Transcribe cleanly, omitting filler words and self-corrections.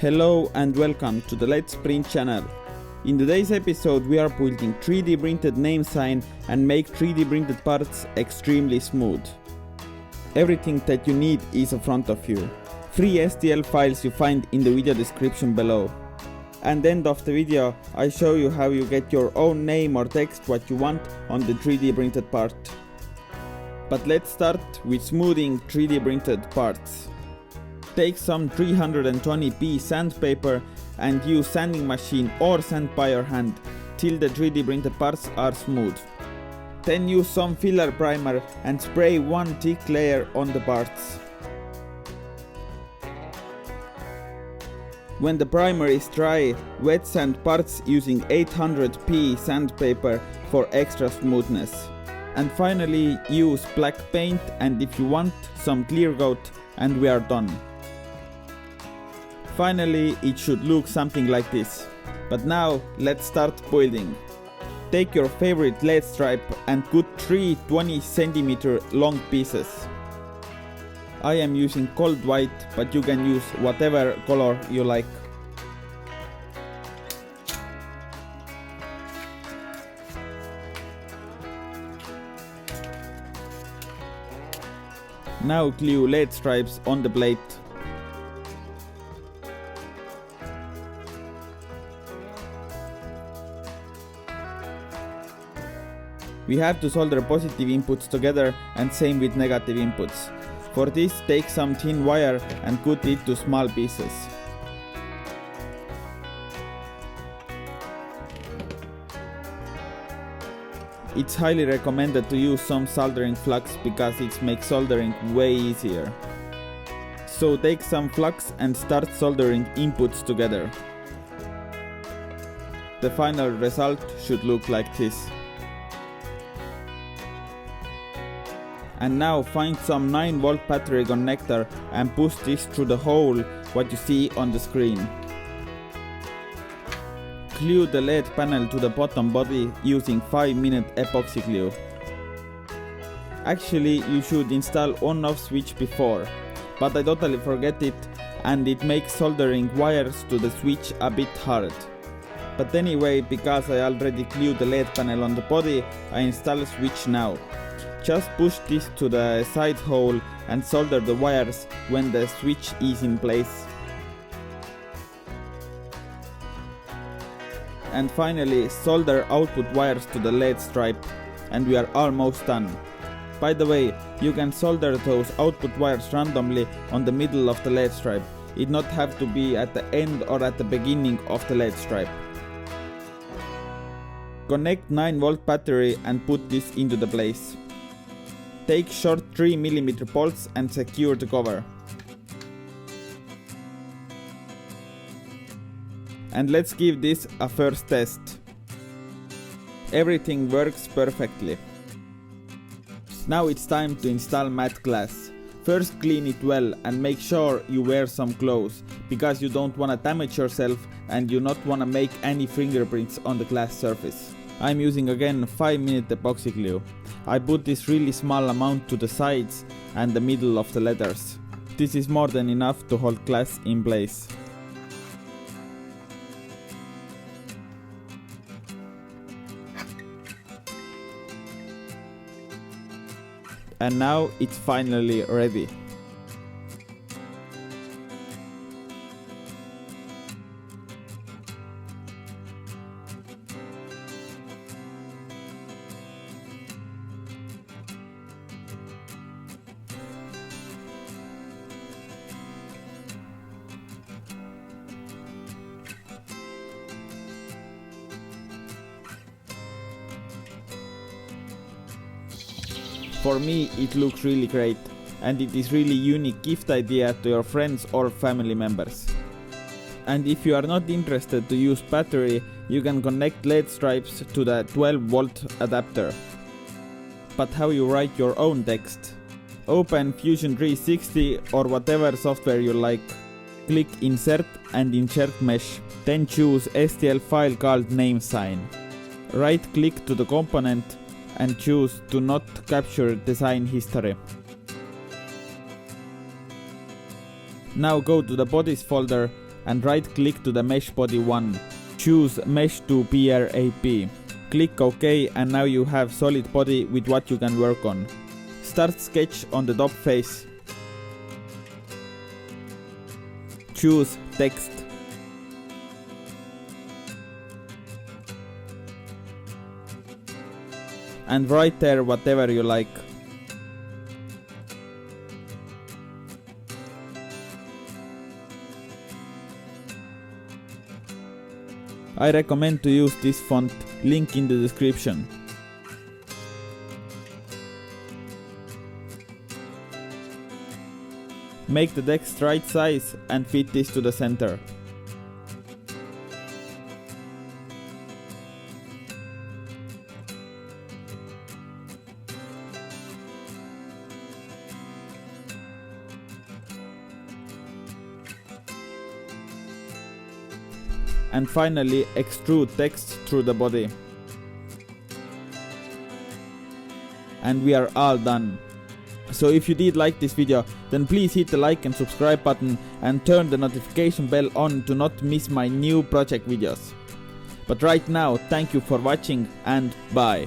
Hello and welcome to the Let's Print channel. In today's episode we are building 3D printed name sign and make 3D printed parts extremely smooth. Everything that you need is in front of you. Free STL files you find in the video description below. And end of the video I show you how you get your own name or text what you want on the 3D printed part. But let's start with smoothing 3D printed parts. Take some 320p sandpaper and use sanding machine or sand by your hand till the 3D printed parts are smooth. Then use some filler primer and spray one thick layer on the parts. When the primer is dry, wet sand parts using 800p sandpaper for extra smoothness. And finally use black paint and if you want some clearcoat, and we are done. Finally, it should look something like this. But now, let's start building. Take your favorite LED stripe and cut 3 20 cm long pieces. I am using cold white, but you can use whatever color you like. Now glue LED stripes on the plate. We have to solder positive inputs together and same with negative inputs. For this, take some thin wire and cut it to small pieces. It's highly recommended to use some soldering flux because it makes soldering way easier. So take some flux and start soldering inputs together. The final result should look like this. And now find some 9V battery connector and push this through the hole what you see on the screen. Glue the LED panel to the bottom body using 5-minute epoxy glue. Actually you should install on-off switch before, but I totally forget it and it makes soldering wires to the switch a bit hard. But anyway, because I already glued the LED panel on the body, I install a switch now. Just push this to the side hole and solder the wires when the switch is in place. And finally solder output wires to the LED stripe and we are almost done. By the way, you can solder those output wires randomly on the middle of the LED stripe. It not have to be at the end or at the beginning of the LED stripe. Connect 9V battery and put this into the place. Take short 3mm bolts and secure the cover. And let's give this a first test. Everything works perfectly. Now it's time to install matte glass. First clean it well and make sure you wear some gloves, because you don't wanna damage yourself and you not wanna make any fingerprints on the glass surface. I'm using again 5-minute epoxy glue. I put this really small amount to the sides and the middle of the letters. This is more than enough to hold glass in place. And now it's finally ready. For me it looks really great and it is really unique gift idea to your friends or family members. And if you are not interested to use battery, you can connect LED stripes to the 12V adapter. But how you write your own text? Open Fusion 360 or whatever software you like. Click Insert and Insert Mesh. Then choose STL file called name sign. Right click to the component and choose Do Not Capture Design History. Now go to the bodies folder and right click to the mesh body 1. Choose mesh to PRAP. Click OK, and now you have solid body with what you can work on. Start sketch on the top face. Choose text. And write there whatever you like. I recommend to use this font, link in the description. Make the text right size and fit this to the center. And finally extrude text through the body. And we are all done. So if you did like this video, then please hit the like and subscribe button and turn the notification bell on to not miss my new project videos. But right now, thank you for watching and bye.